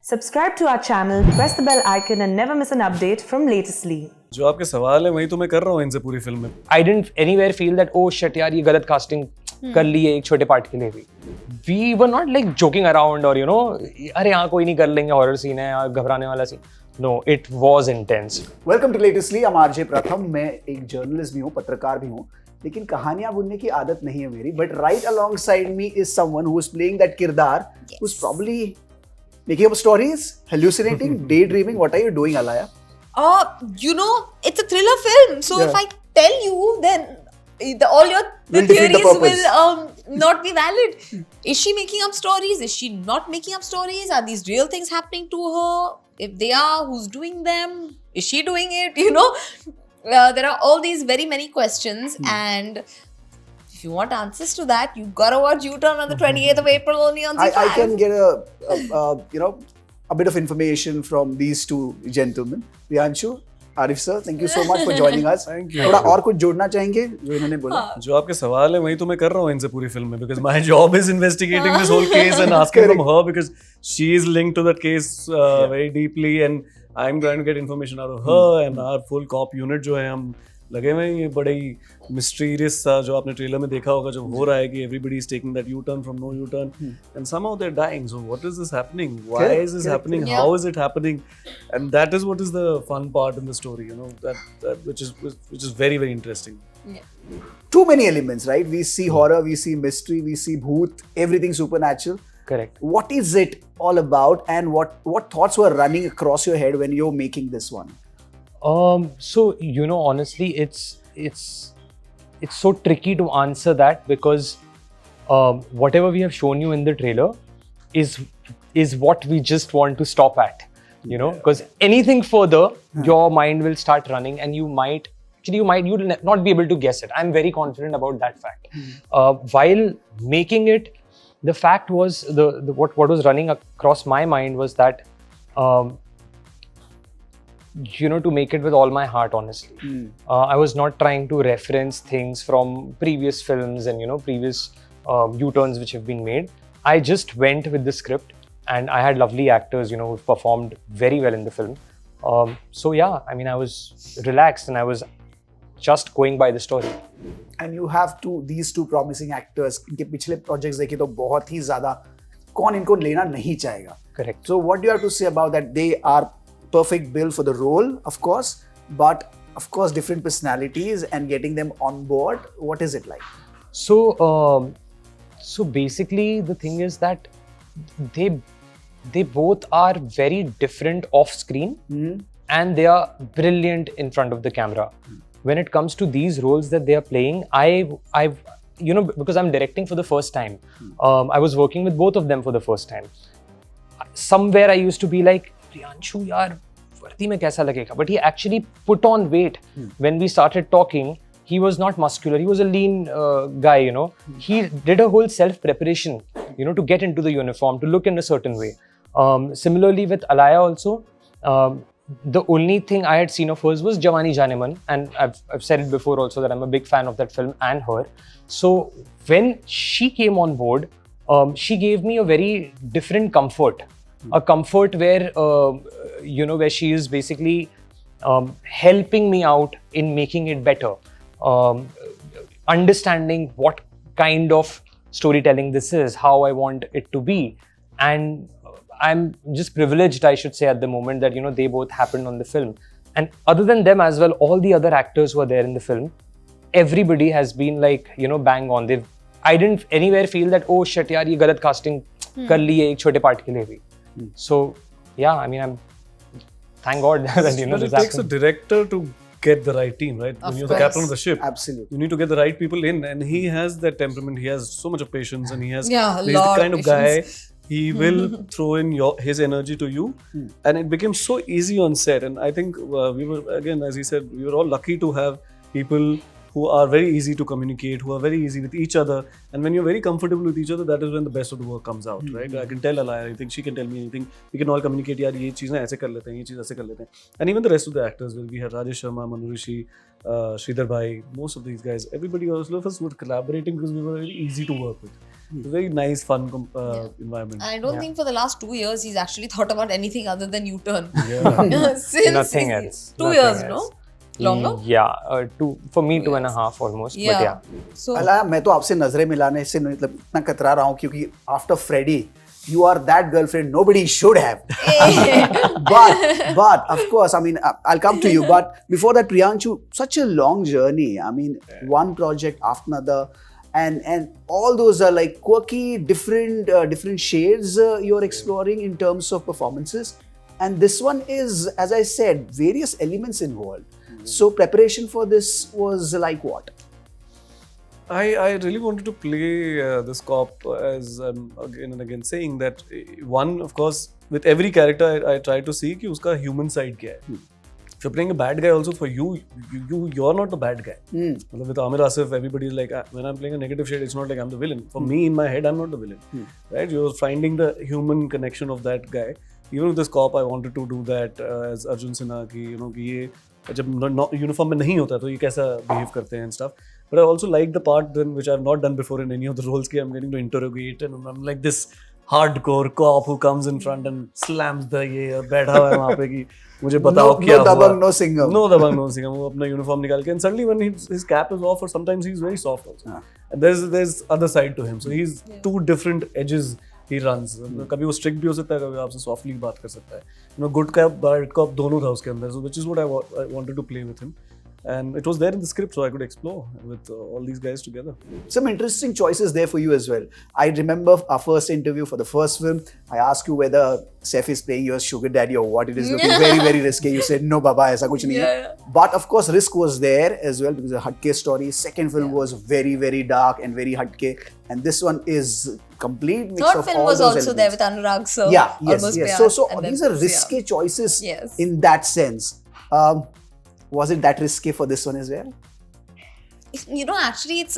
Subscribe to our channel, press the bell icon and never miss an update from Latestly. जो आपके सवाल है वही तो मैं कर रहा हूँ इनसे पूरी फिल्म में. I didn't anywhere feel that oh shit यार ये गलत casting कर ली है एक छोटे पार्ट के लिए भी. We were not like joking around or you know अरे हाँ कोई नहीं कर लेंगे horror scene है या घबराने वाला scene. No, it was intense. Welcome to LatestLY. I'm RJ Prathamesh. मैं एक जर्नलिस्ट भी हूँ, पत्रकार भी हूँ, लेकिन कहानियां बुनने की आदत नहीं है मेरी. But right alongside me is someone who is playing that किरदार, who is probably making up stories, hallucinating, daydreaming. What are you doing, Alaya? You know, it's a thriller film. So Yeah. if I tell you, then all your Will defeat the theories purpose. will not be valid. Is she making up stories? Is she not making up stories? Are these real things happening to her? If they are, who's doing them? Is she doing it? You know, there are all these very many questions, and if you want answers to that, you gotta watch U-Turn on the 28th of April only on Z5. I can get a bit of information from these two gentlemen. Priyanshu, Arif sir, thank you so much for joining us. Thank you. थोड़ा और कुछ जोड़ना चाहेंगे जो इन्होंने बोला? जो आपके सवाल है वही तो मैं कर रहा हूँ इनसे पूरी फिल्म में, because my job is investigating this whole case and asking from her because she is linked to that case very deeply and I'm trying to get information out of her and our full cop unit जो है हम लगे हुए हैं. ये बड़े ही mysterious सा जो आपने ट्रेलर में देखा होगा जो हो रहा है कि everybody is taking that U-turn from no U-turn and somehow they're dying. So what is this happening? Why is this happening? Yeah. How is it happening? And that is what is the fun part in the story, you know, that which is very very interesting. Too many elements, right? We see horror, we see mystery, we see bhoot, everything supernatural. Correct. What is it all about, and what thoughts were running across your head when you're making this one? So you know honestly it's so tricky to answer that because whatever we have shown you in the trailer is what we just want to stop at, you know, because anything further your mind will start running and you'll not be able to guess it. I'm very confident about that fact. While making it, the fact was what was running across my mind was that you know, to make it with all my heart, honestly. I was not trying to reference things from previous films and, you know, previous U-turns which have been made. I just went with the script and I had lovely actors, you know, who performed very well in the film. So yeah, I mean, I was relaxed and I was just going by the story. And you have these two promising actors. इनके पिछले projects देखे तो बहुत ही ज़्यादा कौन इनको लेना नहीं चाहेगा. Correct. So what do you have to say about that? They are perfect bill for the role, of course, but of course different personalities and getting them on board. What is it like? So basically the thing is that they both are very different off screen and they are brilliant in front of the camera. When it comes to these roles that they are playing, I you know, because I'm directing for the first time, I was working with both of them for the first time. Somewhere I used to be like, Priyanshu yaar वर्दी में कैसा लगेगा, but he actually put on weight. When we started talking, he was not muscular, he was a lean guy, you know. He did a whole self preparation, you know, to get into the uniform, to look in a certain way. Similarly with Alaya also, the only thing I had seen of hers was Jawani Janeman, and I've said it before also that I'm a big fan of that film and her. So when she came on board, she gave me a very different comfort. A comfort where, you know, where she is basically helping me out in making it better, understanding what kind of storytelling this is, how I want it to be. And I'm just privileged, I should say, at the moment that, you know, they both happened on the film. And other than them as well, all the other actors who are there in the film, everybody has been like, you know, bang on. I didn't anywhere feel that, oh shit, yaar, ye galat casting kar li hai ek chote part ke liye bhi. So yeah, I mean, thank God that, you know, But it this takes a happened. director to get the right team, right? When you're the captain of the ship, Absolutely. you need to get the right people in, and he has that temperament. He has so much of patience, and he's Yeah, the lot kind of of guy. patience. He will throw in his energy to you, and it became so easy on set. And I think we were, again, as he said, we were all lucky to have people who are very easy to communicate, who are very easy with each other. And when you're very comfortable with each other, that is when the best of the work comes out, right? I can tell Alaya anything, she can tell me anything. We can all communicate, yaar, ye cheez na aise kar lete hain, ye cheez aise kar lete hain. And even the rest of the actors, we had Rajesh Sharma, Manu Rishi, Sridhar Bhai, most of these guys, everybody, all of us were collaborating because we were very easy to work with. It's a very nice, fun environment. I don't think for the last 2 years he's actually thought about anything other than U-turn. Yeah. Since Nothing else. 2 Nothing years, else. no? Longer? Yeah, for me 2.5 almost. But yeah. So Alaya, मैं तो आपसे नजरें मिलाने से मतलब इतना कतरा रहा हूँ क्योंकि after Freddie you are that girlfriend nobody should have. but of course, I mean, I'll come to you. But before that, Priyanshu, such a long journey. I mean, one project after another, and all those are like quirky, different shades you're exploring in terms of performances. And this one is, as I said, various elements involved. So preparation for this was like what? I really wanted to play this cop, as I'm again and again saying that one, of course, with every character I try to see कि उसका human side क्या है. If you're playing a bad guy also, for you're not the bad guy. मतलब with Amir Asif, everybody is like, when I'm playing a negative shade, it's not like I'm the villain. For me, in my head, I'm not the villain. Right? You're finding the human connection of that guy. Even with this cop, I wanted to do that as Arjun Sinha की, कि ये जब uniform में नहीं होता तो ये कैसा बिहेव करते हैं and stuff. But I also like the part then which I've not done before in any of the roles. I'm getting to interrogate and I'm like this hardcore cop who comes in front and slams the ये बैठा हुआ है वहाँ पे कि मुझे बताओ क्या हुआ. No dabang, no singham. No dabang, no singham. वो अपना यूनिफॉर्म निकाल के and suddenly when his cap is off or sometimes he's very soft also. And there's other side to him. So he's two different edges he runs. कभी वो strict भी हो सकता है, कभी आपसे softly बात कर सकता है. Good cop, bad cop दोनों था उसके अंदर. So which is what I wanted to play with him. And it was there in the script, so I could explore with all these guys together. Some interesting choices there for you as well. I remember our first interview for the first film. I asked you whether Saif is playing your sugar daddy or what. It is looking very, very risky. You said, no, Baba, aisa kuch nahi hai. But of course, risk was there as well because the Hatke story. Second film was very, very dark and very Hatke. And this one is complete mix third of film all was those also elements. there with Anurag sir. Yeah, yes. Pyar, So and then these are risky choices Yes. in that sense. Was it that risky for this one as well? Actually, it's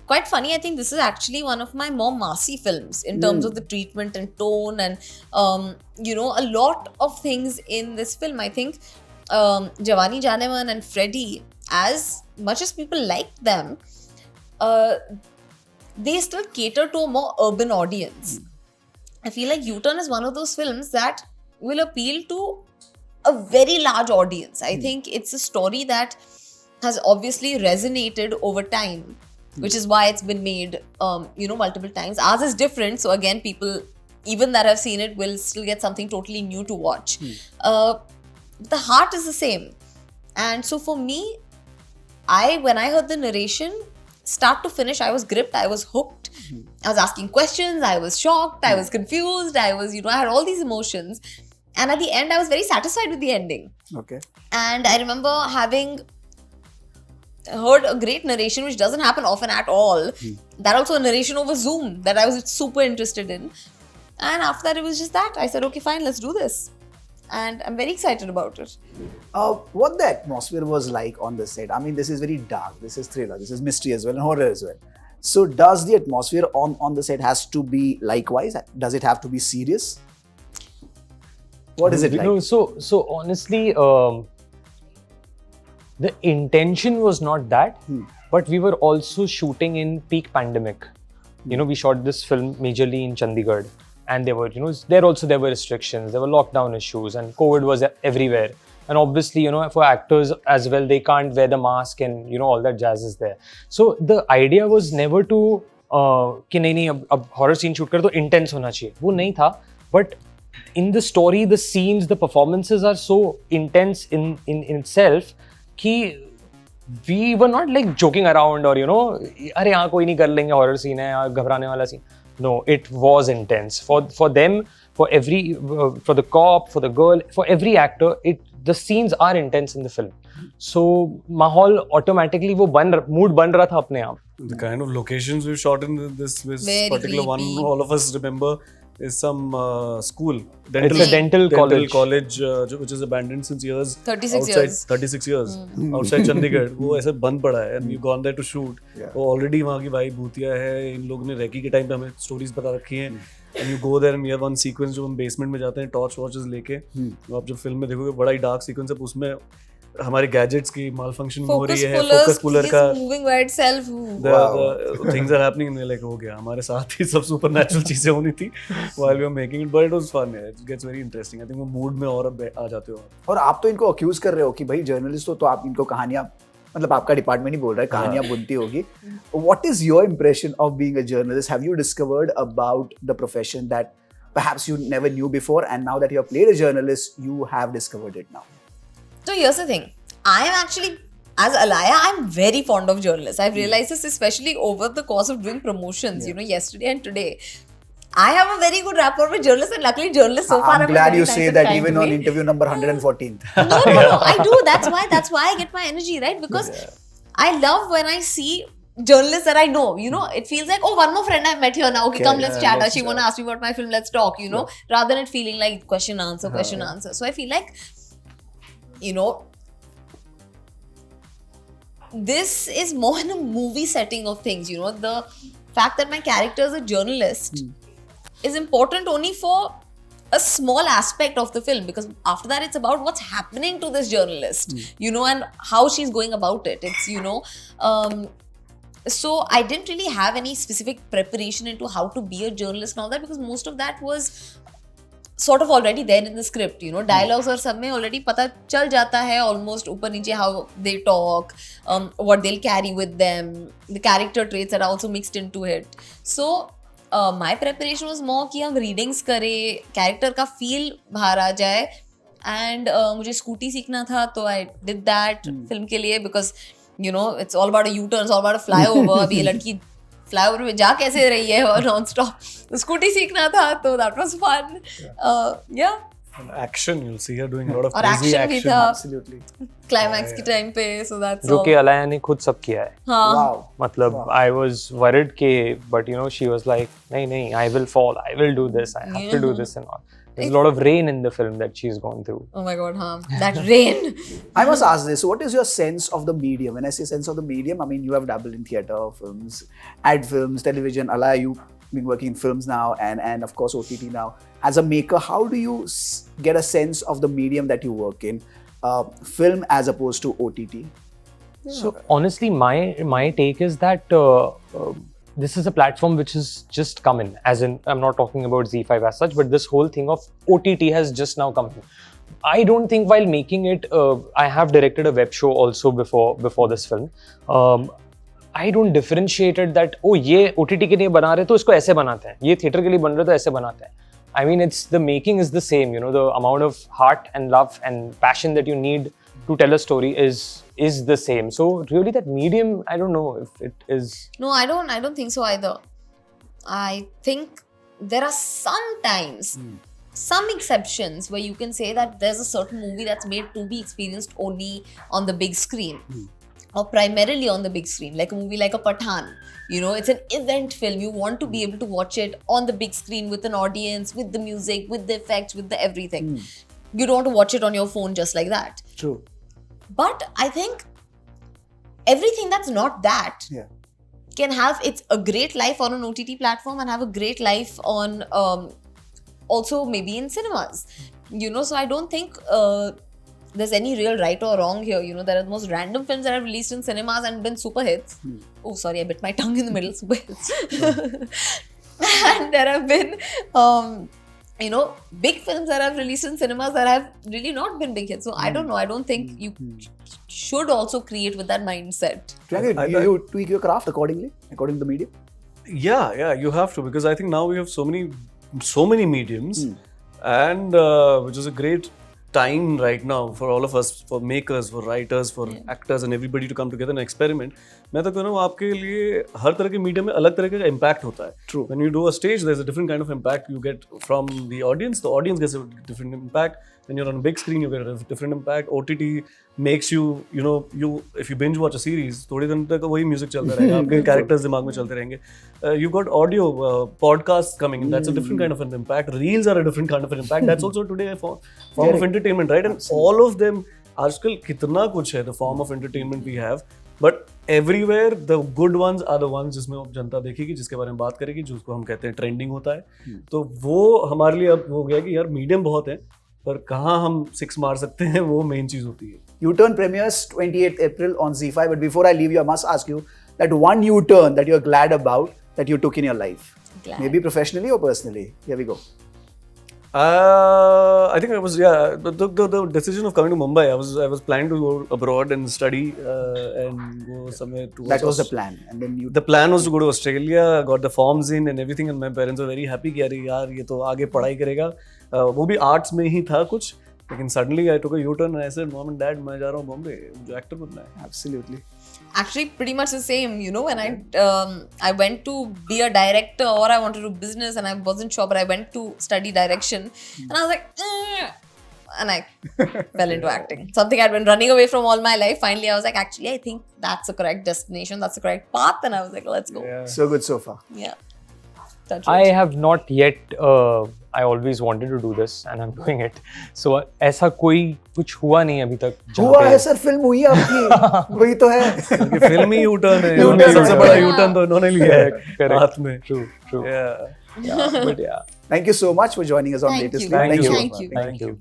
quite funny. I think this is actually one of my more massy films in terms of the treatment and tone and, a lot of things in this film. I think Jawani Janeman and Freddie, as much as people like them, they still cater to a more urban audience. I feel like U-Turn is one of those films that will appeal to a very large audience. I think it's a story that has obviously resonated over time, which is why it's been made, multiple times. Ours is different, so again, people even that have seen it will still get something totally new to watch. The heart is the same, and so for me, when I heard the narration, start to finish, I was gripped, I was hooked. I was asking questions, I was shocked, I was confused, I had all these emotions. And at the end, I was very satisfied with the ending. Okay. And I remember having heard a great narration, which doesn't happen often at all. That also a narration over Zoom that I was super interested in. And after that, it was just that. I said, okay, fine, let's do this. And I'm very excited about it. What the atmosphere was like on the set? I mean, this is very dark, this is thriller, this is mystery as well and horror as well. So does the atmosphere on the set has to be likewise? Does it have to be serious? What is it like? So honestly, the intention was not that, but we were also shooting in peak pandemic. We shot this film majorly in Chandigarh, and there were, there were restrictions, there were lockdown issues, and COVID was everywhere. And obviously, for actors as well, they can't wear the mask and, all that jazz is there. So the idea was never to, कि नहीं अब horror scene shoot कर तो intense होना चाहिए. वो नहीं था, but in the story, the scenes, the performances are so intense in itself कि we were not like joking around or, अरे यहाँ कोई नहीं कर लेंगे horror scene है, घबराने वाला scene. No, it was intense. For them, for the cop, for the girl, for every actor, the scenes are intense in the film. So, माहौल automatically mood बन रहा था अपने आप. The kind of locations we shot in this Very particular one, creepy. all of us remember, is some school. It's a dental college. Which is abandoned since years. 36 outside, years. 36 years. Outside Chandigarh. वो ऐसे बंद पड़ा है and we've gone there to shoot. वो already वहाँ की vibe भूतिया है. इन लोगों ने रेकी के time पे हमें stories बता रखी हैं. And you go there and we have one sequence जो हम basement में जाते हैं torch watches लेके. आप जब film में देखोगे बड़ा ही dark sequence है उसमें हमारे गैजेट्स की malfunctioning हो रही है, focus focus puller का moving by itself. the things are happening in like हो गया हमारे साथ ही सब supernatural चीजें होनी थी while we were making it, but it was fun. It gets very interesting. I think वो mood में और आ जाते हो. और आप तो इनको अक्यूज कर रहे हो कि भाई जर्नलिस्ट हो तो आप इनको कहानियां, मतलब आपका डिपार्टमेंट ही बोल रहा है कहानियां बुनती होगी. What is your impression of being a journalist? Have you discovered about the profession that perhaps you never knew before, and now that you have played a journalist, you have discovered it now? So here's the thing. I am actually, as Alaya, I'm very fond of journalists. I've realized this especially over the course of doing promotions, you know, yesterday and today. I have a very good rapport with journalists, and luckily journalists so far I'm have been glad very you nice say and that kind even to on me. interview number 114th. No, I do. That's why I get my energy, right? Because I love when I see journalists that I know, you know, it feels like, oh, one more friend I've met here now. Okay, come, let's chat. She wanna ask me about my film, let's talk, you know, rather than it feeling like question answer. So I feel like, you know, this is more in a movie setting of things, you know. The fact that my character is a journalist is important only for a small aspect of the film, because after that it's about what's happening to this journalist, you know, and how she's going about it. It's, you know, so I didn't really have any specific preparation into how to be a journalist and all that, because most of that was sort of already there in the script, you know. Dialogues और सब में already पता चल जाता है almost ऊपर नीचे how they talk, what they'll carry with them, the character traits that are also mixed into it. So my preparation was more कि हम readings करें, character का feel बाहर आ जाए, and मुझे स्कूटी सीखना था तो I did that film के लिए, because you know it's all about a U-turn, it's all about a flyover. अभी ये लड़की फ्लाईओवर में जा कैसे रही है और नॉन स्टॉप स्कूटी सीखना था, तो दैट वाज फन. या Action, you'll see her doing a lot of और crazy एक्शन भी action. था Absolutely. क्लाइमैक्स के टाइम पे, सो दैट्स जो कि अलाया ने खुद सब किया है. हाँ Wow. मतलब I was worried के, but you know she was like नहीं I will fall, I will do this, I have to do this and all. There's a lot of rain in the film that she's gone through. Oh my god, हाँ that rain. I must ask this. What is your sense of the medium? When I say sense of the medium, I mean you have dabbled in theatre, films, ad films, television. Alaya, you've been working in films now, and of course OTT now. As a maker, how do you get a sense of the medium that you work in, film as opposed to OTT? So honestly, my take is that this is a platform which has just come in. As in, I'm not talking about Z5 as such, but this whole thing of OTT has just now come in. I don't think while making it, I have directed a web show also before this film. I don't differentiate it that ये OTT के लिए बना रहे तो इसको ऐसे बनाते हैं, ये theatre के लिए बन रहे तो ऐसे बनाते हैं. I mean, it's the making is the same, you know, the amount of heart and love and passion that you need to tell a story is the same. So really that medium, I don't know if it is. No, I don't think so either. I think there are sometimes some exceptions where you can say that there's a certain movie that's made to be experienced only on the big screen. Or primarily on the big screen, like a movie like a Pathaan. You know, it's an event film. You want to be able to watch it on the big screen with an audience, with the music, with the effects, with the everything. You don't want to watch it on your phone just like that. True. But I think everything that's not that can have a great life on an OTT platform and have a great life on also maybe in cinemas. You know, so I don't think there's any real right or wrong here. You know, there are the most random films that have released in cinemas and been super hits. Oh, sorry, I bit my tongue in the middle. Super hits. And there have been, you know, big films that have released in cinemas that have really not been big hits. So I don't know. I don't think you should also create with that mindset. You tweak your craft according to the medium? Yeah, you have to, because I think now we have so many mediums, and which is a great time right now for all of us, for makers, for writers, for actors and everybody to come together and experiment. मैं तो कह रहा हूँ आपके लिए हर तरह के media में अलग तरह का impact होता है. True. When you do a stage, there's a different kind of impact you get from the audience. The audience gets a different impact. When you're on a big screen, you get a different impact. OTT makes you know, if you binge watch a series, थोड़े दिन तक वही music चलता रहेगा, आपके characters दिमाग में चलते रहेंगे. You've got audio podcasts coming in. That's a different kind of an impact. Reels are a different kind of an impact. That's also today a form of entertainment, right? And all of them, आजकल कितना कुछ है, the form of entertainment we have. But everywhere the good ones are the ones जिसमें जनता देखेगी, जिसके बारे में बात करेगी, जिसको हम कहते हैं ट्रेंडिंग होता है. तो वो हमारे लिए अब हो गया कि यार मीडियम बहुत है, पर कहाँ हम 6 मार सकते हैं वो मेन चीज होती है. U-turn premieres 28th April on Z5. But before I leave you, I must ask you that one U-turn that you're glad about that you took in your life. Glad. Maybe professionally or personally. Here we go. I think I was the decision of coming to Mumbai. I was planning to go abroad and study and go somewhere towards. That was the plan, and then you. The plan was to go to Australia. Got the forms in and everything, and my parents were very happy कि अरे यार ये तो आगे पढ़ाई करेगा. वो भी आर्ट्स में ही था कुछ. लेकिन suddenly I took a U-turn and I said, Mom and Dad, मैं जा रहा हूँ बॉम्बे, मुझे एक्टर बनना है. Absolutely. Actually, pretty much the same. You know, when I went to be a director or I wanted to do business and I wasn't sure, but I went to study direction and I was like, and I fell into acting. Something I'd been running away from all my life. Finally, I was like, actually, I think that's the correct destination, that's the correct path, and I was like, let's go. Yeah. So good so far. Yeah. Touch I wood. have not yet. I always wanted to do this, and I'm doing it. So ऐसा कोई कुछ हुआ नहीं अभी तक. हुआ है sir, film हुई है आपकी. वही तो है. क्योंकि फिल्म ही U-turn है. U-turn सबसे है. बड़ा U-turn तो इन्होंने लिया है हाथ में. True. Yeah. Yeah, but yeah. Thank you so much for joining us on Thank Latest you. Lead. Thank you. Thank you. Thank you.